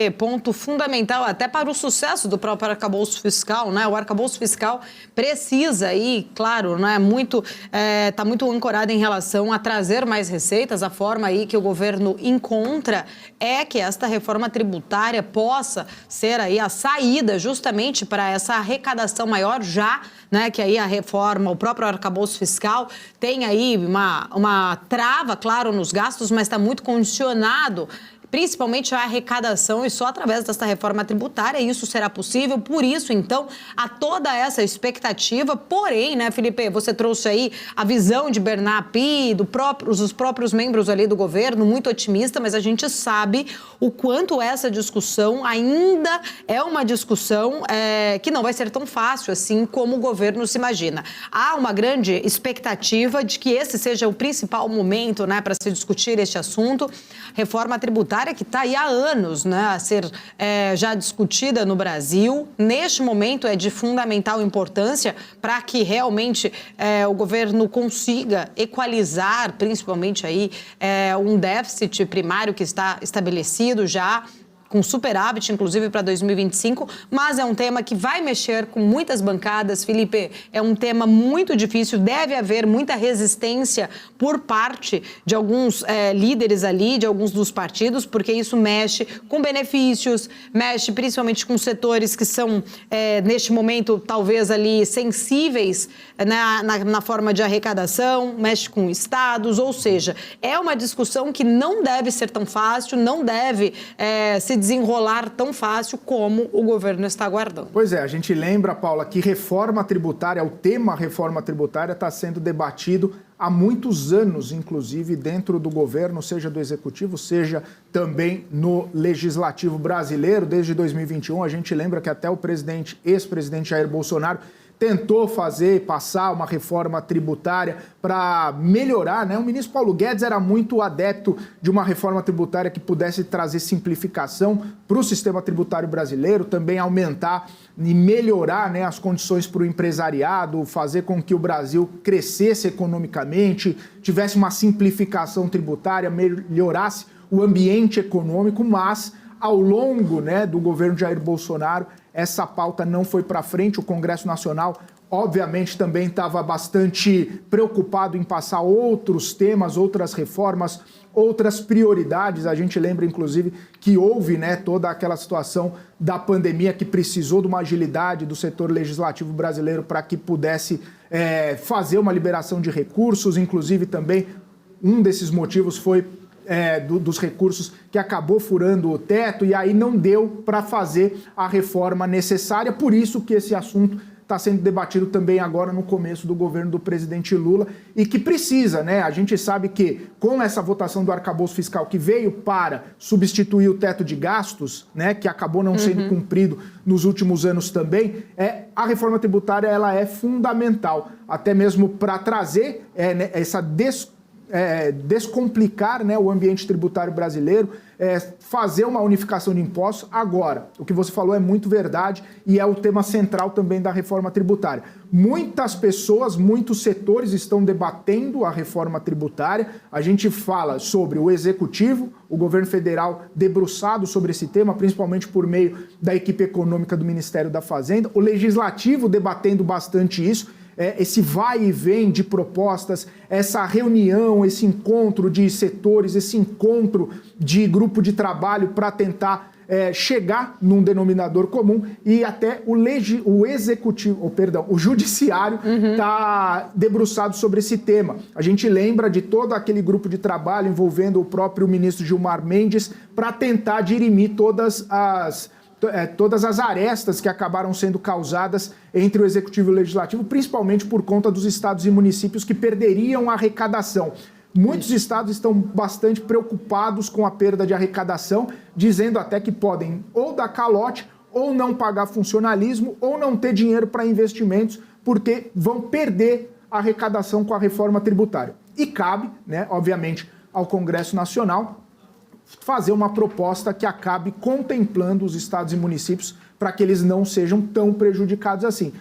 ponto fundamental até para o sucesso do próprio arcabouço fiscal, né? O arcabouço fiscal precisa e, claro, né, tá muito ancorado em relação a trazer mais receitas. A forma aí que o governo encontra é que esta reforma tributária possa ser aí a saída justamente para essa arrecadação maior, já, né, que aí a reforma, o próprio arcabouço fiscal tem aí uma trava, claro, nos gastos, mas está muito condicionado principalmente a arrecadação, e só através desta reforma tributária isso será possível. Por isso, então, há toda essa expectativa. Porém, né, Felipe, você trouxe aí a visão de Bernard Api, dos próprios membros ali do governo, muito otimista, mas a gente sabe o quanto essa discussão ainda é uma discussão que não vai ser tão fácil assim como o governo se imagina. Há uma grande expectativa de que esse seja o principal momento, né, para se discutir este assunto. Reforma tributária que está aí há anos, né, a ser já discutida no Brasil. Neste momento é de fundamental importância para que realmente o governo consiga equalizar, principalmente aí um déficit primário que está estabelecido já, com superávit, inclusive, para 2025, mas é um tema que vai mexer com muitas bancadas. Felipe, é um tema muito difícil, deve haver muita resistência por parte de alguns líderes ali, de alguns dos partidos, porque isso mexe com benefícios, mexe principalmente com setores que são, neste momento, talvez ali sensíveis na forma de arrecadação, mexe com estados, ou seja, é uma discussão que não deve ser tão fácil, não deve se desenrolar tão fácil como o governo está aguardando. Pois é, a gente lembra, Paula, que reforma tributária, o tema reforma tributária está sendo debatido há muitos anos, inclusive dentro do governo, seja do executivo, seja também no legislativo brasileiro. Desde 2021, a gente lembra que até o ex-presidente Jair Bolsonaro tentou passar uma reforma tributária para melhorar, né? O ministro Paulo Guedes era muito adepto de uma reforma tributária que pudesse trazer simplificação para o sistema tributário brasileiro, também aumentar e melhorar, né, as condições para o empresariado, fazer com que o Brasil crescesse economicamente, tivesse uma simplificação tributária, melhorasse o ambiente econômico, mas ao longo, né, do governo Jair Bolsonaro, essa pauta não foi para frente. O Congresso Nacional, obviamente, também estava bastante preocupado em passar outros temas, outras reformas, outras prioridades. A gente lembra, inclusive, que houve, né, toda aquela situação da pandemia que precisou de uma agilidade do setor legislativo brasileiro para que pudesse fazer uma liberação de recursos. Inclusive, também, um desses motivos foi dos recursos que acabou furando o teto, e aí não deu para fazer a reforma necessária. Por isso que esse assunto está sendo debatido também agora no começo do governo do presidente Lula, e que precisa, né? A gente sabe que com essa votação do arcabouço fiscal que veio para substituir o teto de gastos, né, que acabou não sendo cumprido nos últimos anos também, a reforma tributária ela é fundamental, até mesmo para trazer essa descomplicar, né, o ambiente tributário brasileiro, fazer uma unificação de impostos. Agora, o que você falou é muito verdade e é o tema central também da reforma tributária. Muitas pessoas, muitos setores estão debatendo a reforma tributária. A gente fala sobre o executivo, o governo federal debruçado sobre esse tema, principalmente por meio da equipe econômica do Ministério da Fazenda, o legislativo debatendo bastante isso. Esse vai e vem de propostas, essa reunião, esse encontro de setores, esse encontro de grupo de trabalho para tentar chegar num denominador comum, e até o judiciário está debruçado sobre esse tema. A gente lembra de todo aquele grupo de trabalho envolvendo o próprio ministro Gilmar Mendes para tentar dirimir todas as arestas que acabaram sendo causadas entre o Executivo e o Legislativo, principalmente por conta dos estados e municípios que perderiam a arrecadação. Muitos estados estão bastante preocupados com a perda de arrecadação, dizendo até que podem ou dar calote, ou não pagar funcionalismo, ou não ter dinheiro para investimentos, porque vão perder a arrecadação com a reforma tributária. E cabe, né, obviamente, ao Congresso Nacional fazer uma proposta que acabe contemplando os estados e municípios para que eles não sejam tão prejudicados assim.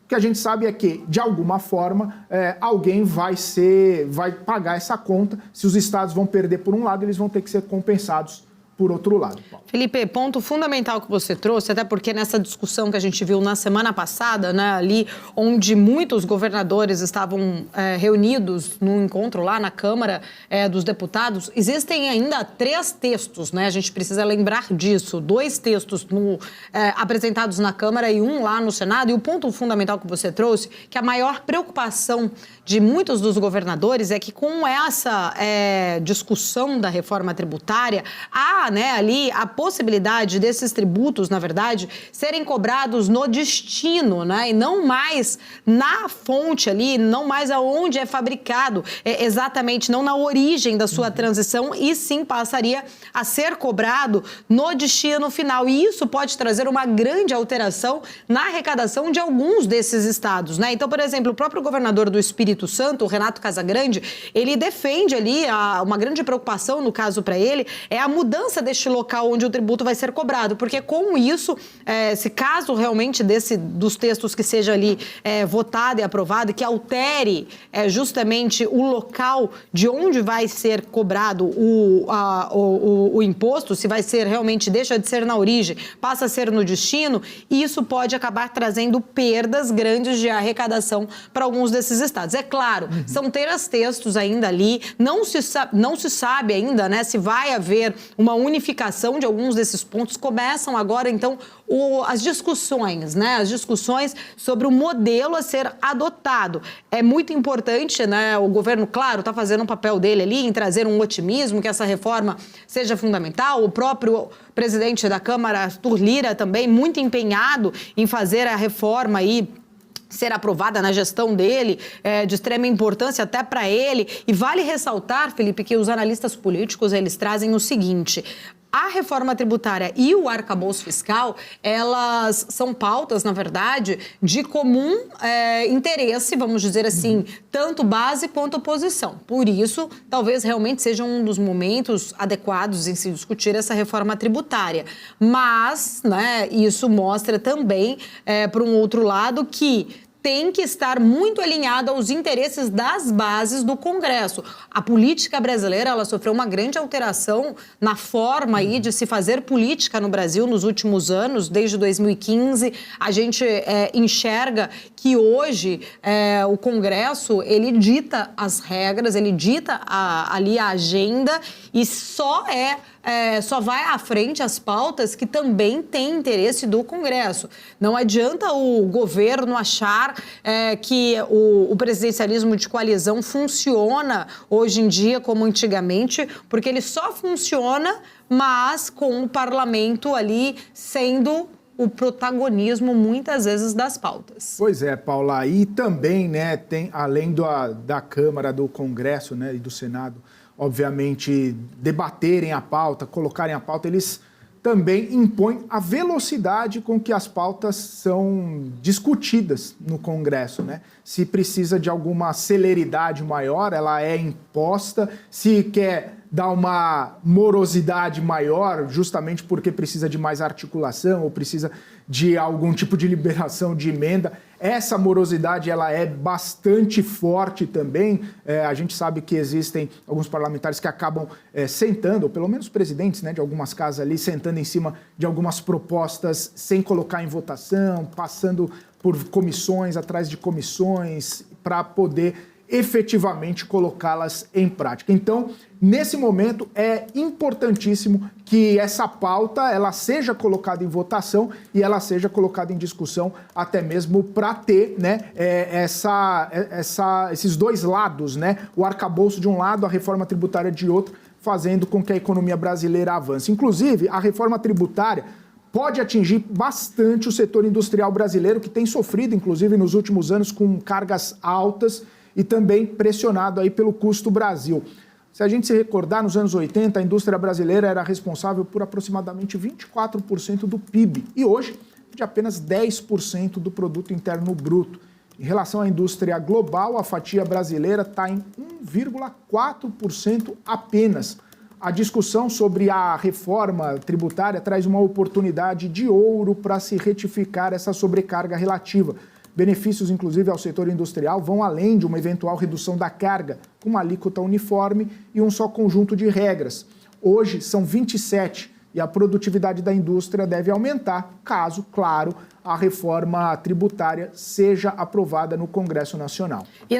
O que a gente sabe é que, de alguma forma, alguém vai pagar essa conta. Se os estados vão perder por um lado, eles vão ter que ser compensados por outro lado, Paulo. Felipe, ponto fundamental que você trouxe, até porque nessa discussão que a gente viu na semana passada, né, ali onde muitos governadores estavam reunidos num encontro lá na Câmara dos Deputados, existem ainda 3 textos, né? A gente precisa lembrar disso, 2 textos apresentados na Câmara e 1 lá no Senado. E o ponto fundamental que você trouxe, que a maior preocupação de muitos dos governadores é que com essa discussão da reforma tributária, há, né, ali a possibilidade desses tributos, na verdade, serem cobrados no destino, né, e não mais na fonte ali, não mais aonde é fabricado, exatamente, não na origem da sua transição, e sim passaria a ser cobrado no destino final. E isso pode trazer uma grande alteração na arrecadação de alguns desses estados, né? Então, por exemplo, o próprio governador do Espírito Santo, o Renato Casagrande, ele defende ali uma grande preocupação, no caso para ele, é a mudança deste local onde o tributo vai ser cobrado, porque com isso, se caso realmente dos textos que seja ali votado e aprovado, que altere justamente o local de onde vai ser cobrado o imposto, se vai ser realmente, deixa de ser na origem, passa a ser no destino, isso pode acabar trazendo perdas grandes de arrecadação para alguns desses estados. É claro, são 3 textos ainda ali, não se sabe ainda, né, se vai haver uma unificação de alguns desses pontos. Começam agora, então, as discussões, né, as discussões sobre o modelo a ser adotado. É muito importante, né, o governo, claro, está fazendo um papel dele ali em trazer um otimismo, que essa reforma seja fundamental. O próprio presidente da Câmara, Arthur Lira, também muito empenhado em fazer a reforma aí ser aprovada na gestão dele, de extrema importância até para ele. E vale ressaltar, Felipe, que os analistas políticos, eles trazem o seguinte: a reforma tributária e o arcabouço fiscal, elas são pautas, na verdade, de comum interesse, vamos dizer assim, tanto base quanto oposição. Por isso, talvez realmente seja um dos momentos adequados em se discutir essa reforma tributária. Mas, né, isso mostra também, por um outro lado, que tem que estar muito alinhada aos interesses das bases do Congresso. A política brasileira, ela sofreu uma grande alteração na forma aí de se fazer política no Brasil nos últimos anos, desde 2015. A gente enxerga que hoje o Congresso, ele dita as regras, ele dita ali a agenda e só vai à frente as pautas que também têm interesse do Congresso. Não adianta o governo achar que o presidencialismo de coalizão funciona hoje em dia como antigamente, porque ele só funciona, mas com o parlamento ali sendo o protagonismo, muitas vezes, das pautas. Pois é, Paula, e também, né, tem, além da Câmara, do Congresso, né, e do Senado, obviamente, debaterem a pauta, colocarem a pauta, eles também impõem a velocidade com que as pautas são discutidas no Congresso, né? Se precisa de alguma celeridade maior, ela é imposta. Se quer dar uma morosidade maior, justamente porque precisa de mais articulação ou precisa de algum tipo de liberação de emenda, essa morosidade ela é bastante forte também. A gente sabe que existem alguns parlamentares que acabam sentando, ou pelo menos presidentes, né, de algumas casas ali, sentando em cima de algumas propostas sem colocar em votação, passando por comissões, atrás de comissões, para poder efetivamente colocá-las em prática. Então, nesse momento, é importantíssimo que essa pauta ela seja colocada em votação e ela seja colocada em discussão, até mesmo para ter, né, esses dois lados, né, o arcabouço de um lado, a reforma tributária de outro, fazendo com que a economia brasileira avance. Inclusive, a reforma tributária pode atingir bastante o setor industrial brasileiro, que tem sofrido, inclusive, nos últimos anos, com cargas altas e também pressionado aí pelo custo Brasil. Se a gente se recordar, nos anos 80, a indústria brasileira era responsável por aproximadamente 24% do PIB e hoje de apenas 10% do produto interno bruto. Em relação à indústria global, a fatia brasileira está em 1,4% apenas. A discussão sobre a reforma tributária traz uma oportunidade de ouro para se retificar essa sobrecarga relativa. Benefícios, inclusive, ao setor industrial vão além de uma eventual redução da carga, com uma alíquota uniforme e um só conjunto de regras. Hoje são 27 e a produtividade da indústria deve aumentar, caso, claro, a reforma tributária seja aprovada no Congresso Nacional. E